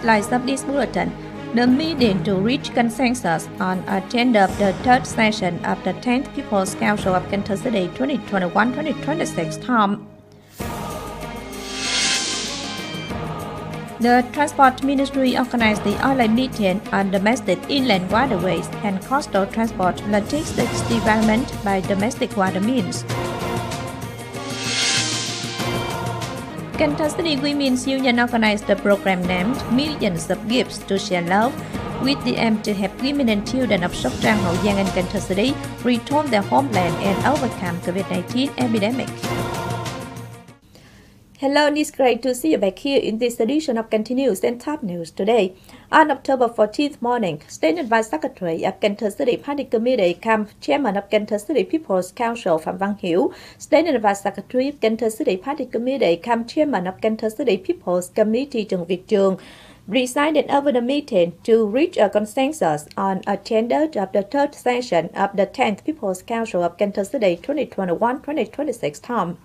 highlights of this bulletin: the meeting to reach consensus on agenda of the third session of the 10th People's Council of Cần Thơ City 2021-2026 term. The Transport Ministry organized the online meeting on domestic inland waterways and coastal transport logistics development by domestic water means. Cần Thơ City Women's Union organized a program named Millions of Gifts to Share Love, with the aim to help women and children of Sóc Trăng, Hậu Giang and Cần Thơ City return their homeland and overcome COVID-19 epidemic. Hello, it's great to see you back here in this edition of Continuous and Top News today. On October 14th morning, State Advice Secretary of Cần Thơ City Party Committee come Chairman of Cần Thơ City People's Council Phạm Văn Hiểu, State Advice Secretary of Cần Thơ City Party Committee come Chairman of Cần Thơ City People's Committee Trần Việt Trường presided over the meeting to reach a consensus on agenda of the third session of the 10th People's Council of Cần Thơ City 2021-2026 term.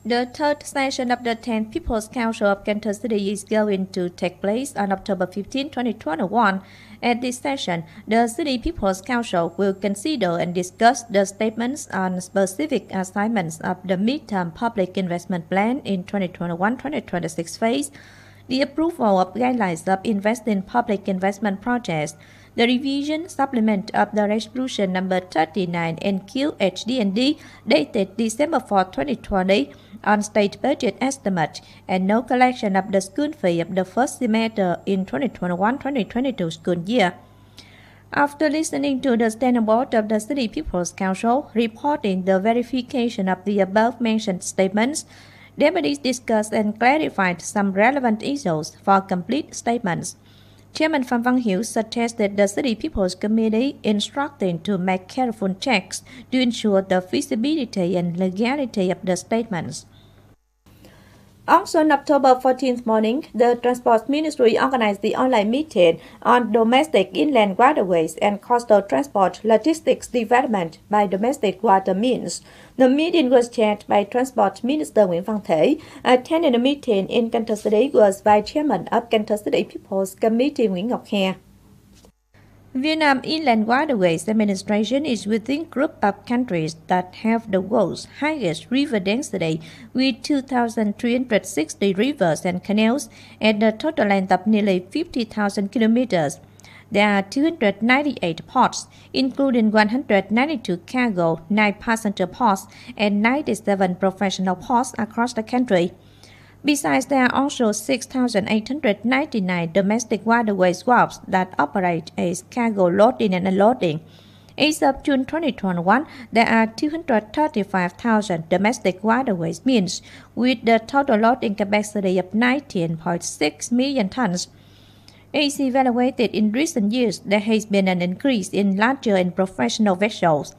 The third session of the 10th People's Council of Cần Thơ City is going to take place on October 15, 2021. At this session, the City People's Council will consider and discuss the statements on specific assignments of the midterm public investment plan in 2021-2026 phase, the approval of guidelines of investing public investment projects, the revision supplement of the resolution number 39 NQ-HD&D dated December 4, 2020 on state budget estimate and no collection of the school fee of the first semester in 2021-2022 school year. After listening to the Standing Board of the City People's Council reporting the verification of the above-mentioned statements, deputies discussed and clarified some relevant issues for complete statements. Chairman Phạm Văn Hiểu suggested the City People's Committee instructing to make careful checks to ensure the feasibility and legality of the statements. Also on October 14th morning, the Transport Ministry organized the online meeting on domestic inland waterways and coastal transport logistics development by domestic water means. The meeting was chaired by Transport Minister Nguyễn Văn Thể. Attending the meeting in Cần Thơ City was Vice Chairman of Cần Thơ City People's Committee Nguyễn Ngọc Hè. Vietnam Inland Waterways Administration is within group of countries that have the world's highest river density, with 2,360 rivers and canals at a total length of nearly 50,000 kilometers. There are 298 ports, including 192 cargo, 9 passenger ports, and 97 professional ports across the country. Besides, there are also 6,899 domestic waterways wharves that operate as cargo loading and unloading. As of June 2021, there are 235,000 domestic waterways means, with the total loading capacity of 19.6 million tons. As evaluated in recent years, there has been an increase in larger and professional vessels.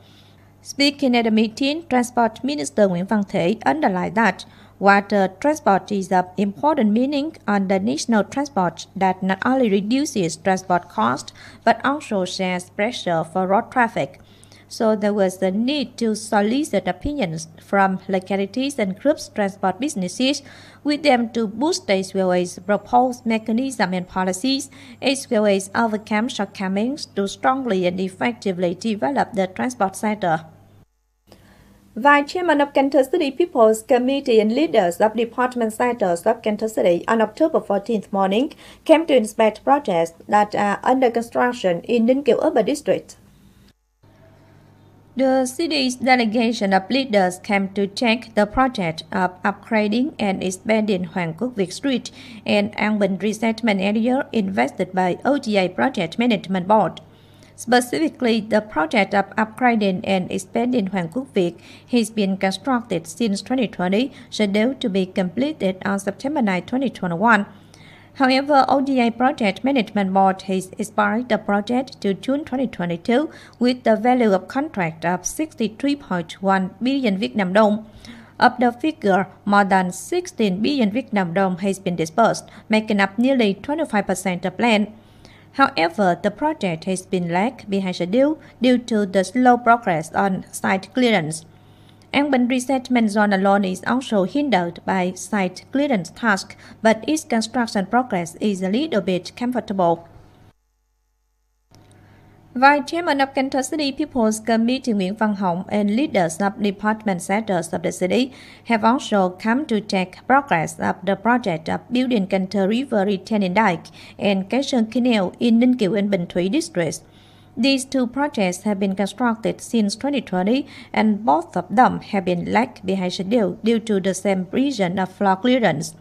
Speaking at the meeting, Transport Minister Nguyễn Văn Thể underlined that water transport is of important meaning on the national transport that not only reduces transport cost but also shares pressure for road traffic. So there was a need to solicit opinions from localities and groups transport businesses with them to boost as well as propose mechanisms and policies as well as overcome shortcomings to strongly and effectively develop the transport sector. Vice Chairman of Cần Thơ City People's Committee and leaders of department sectors of Cần Thơ City on October 14th morning came to inspect projects that are under construction in Ninh Kiều Urban District. The city's delegation of leaders came to check the project of upgrading and expanding Hoàng Quốc Việt Street and An Bình Resettlement Area invested by OGA Project Management Board. Specifically, the project of upgrading and expanding Hoàng Quốc Việt has been constructed since 2020, scheduled to be completed on September 9, 2021. However, ODA Project Management Board has expired the project to June 2022 with the value of contract of 63.1 billion Vietnam dong. Of the figure, more than 16 billion Vietnam dong has been disbursed, making up nearly 25% of plan. However, the project has been lag behind schedule due to the slow progress on site clearance. Urban resettlement zone alone is also hindered by site clearance tasks, but its construction progress is a little bit comfortable. Vice Chairman of Cần Thơ City People's Committee Nguyễn Văn Hồng and leaders of department sectors of the city have also come to check progress of the project of building Cần Thơ River Retaining Dike and Cái Sơn Canal in Ninh Kiều and Bình Thủy districts. These two projects have been constructed since 2020, and both of them have been lagged behind schedule due to the same reason of floor clearance.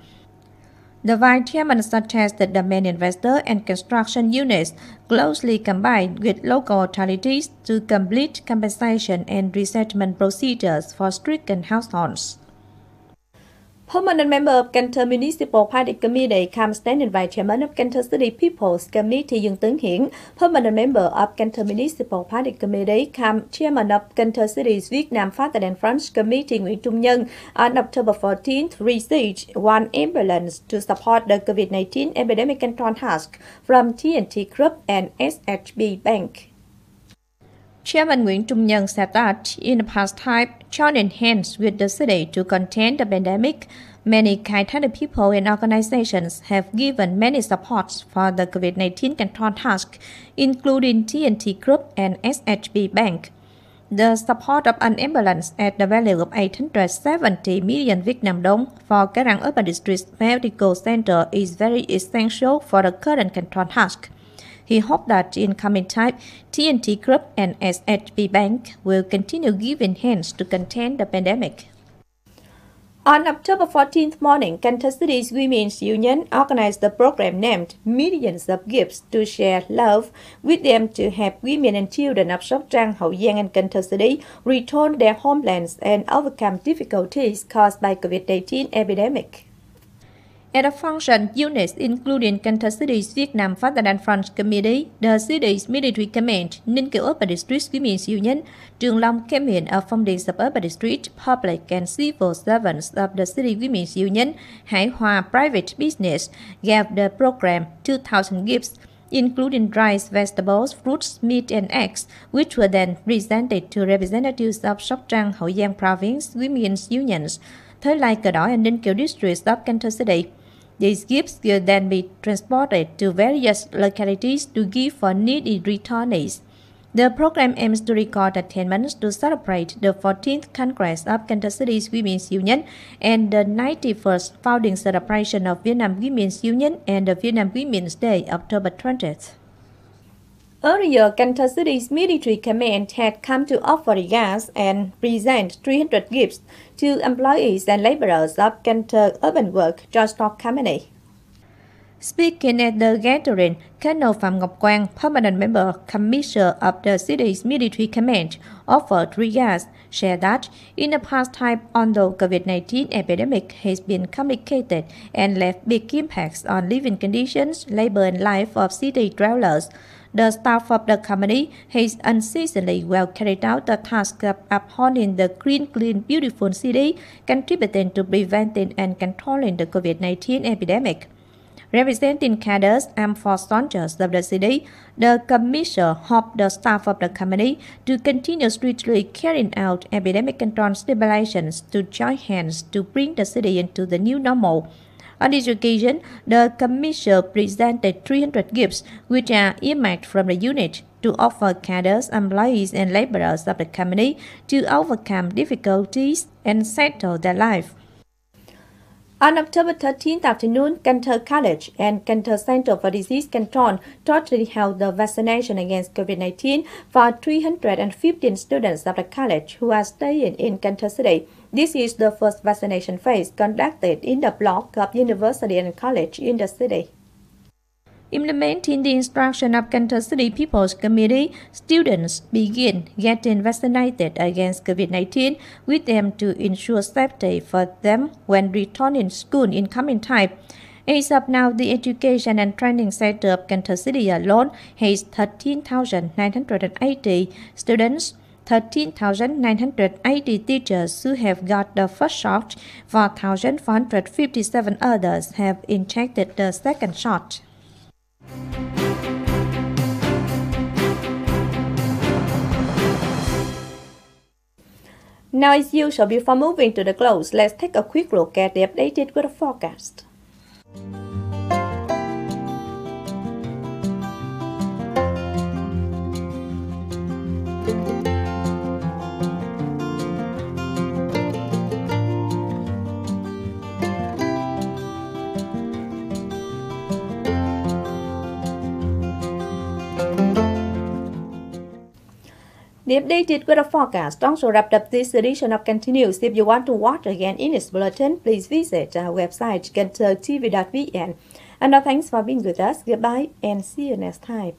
The Vice Chairman suggested the main investor and construction units closely combine with local authorities to complete compensation and resettlement procedures for stricken households. Permanent member of Cần Thơ Municipal Party Committee come standing Vice Chairman of Cần Thơ City People's Committee Dương Tấn Hiển, Permanent member of Cần Thơ Municipal Party Committee come Chairman of Cần Thơ City's Vietnam Fatherland Fronts Committee Nguyễn Trung Nhân on October 14th received one ambulance to support the COVID-19 epidemic control task from TNT Group and SHB Bank. Chairman Nguyễn Trung Nhân said that in the past time, joining hands with the city to contain the pandemic, many kind-hearted people and organizations have given many supports for the COVID-19 control task, including TNT Group and SHB Bank. The support of an ambulance at the value of 870 million Vietnam dong for Cái Răng Urban District Medical Center is very essential for the current control task. He hoped that in coming time, TNT Group and SHB Bank will continue giving hands to contain the pandemic. On October 14th morning, Cần Thơ City's Women's Union organized the program named Millions of Gifts to Share Love with them to help women and children of Sóc Trăng, Hậu Giang and Cần Thơ City return their homelands and overcome difficulties caused by COVID-19 epidemic. At a function, units including Cần Thơ City's Vietnam Fatherland Front Committee, the city's military command, Ninh Kiều Urban District Women's Union, Trường Long came in a fundings of Urban District, public and civil servants of the City Women's Union, Hải Hòa Private Business, gave the program 2,000 gifts, including rice, vegetables, fruits, meat and eggs, which were then presented to representatives of Sóc Trăng, Hậu Giang Province Women's Unions, Thới Lai, Cờ Đỏ and Ninh Kiều districts of Cần Thơ City. These gifts will then be transported to various localities to give for needy returnees. The program aims to record attainments to celebrate the 14th Congress of Cần Thơ City's Women's Union and the 91st founding celebration of Vietnam Women's Union and the Vietnam Women's Day, October 20th. Earlier, Cần Thơ City's military command had come to offer regards and present 300 gifts to employees and laborers of Cần Thơ Urban Work Joint Company. Speaking at the gathering, Colonel Phạm Ngọc Quang, permanent member commissioner of the city's military command, offered regards, shared that in the past time, although COVID-19 epidemic has been complicated and left big impacts on living conditions, labor and life of city dwellers, the staff of the company has unceasingly well carried out the task of upholding the green, clean, beautiful city, contributing to preventing and controlling the COVID-19 epidemic. Representing cadres and force soldiers of the city, the commissioner hoped the staff of the company to continue strictly carrying out epidemic control stabilizations to join hands to bring the city into the new normal. On this occasion, the commissioner presented 300 gifts, which are earmarked from the unit to offer cadres, employees, and laborers of the company to overcome difficulties and settle their life. On October 13th afternoon, Cần Thơ College and Cần Thơ Center for Disease Control totally held the vaccination against COVID-19 for 315 students of the college who are staying in Cần Thơ City. This is the first vaccination phase conducted in the block of university and college in the city. Implementing the instruction of Cần Thơ City People's Committee, students begin getting vaccinated against COVID-19 with them to ensure safety for them when returning school in coming time. As of now, the Education and Training Center of Cần Thơ City alone has 13,980 students, 13,980 teachers who have got the first shot, 4,457 others have injected the second shot. Now, as usual, before moving to the close, let's take a quick look at the updated weather forecast. The updated weather forecast also wrapped up this edition of Continuous. If you want to watch again in its bulletin, please visit our website canthotv.vn. And now thanks for being with us. Goodbye and see you next time.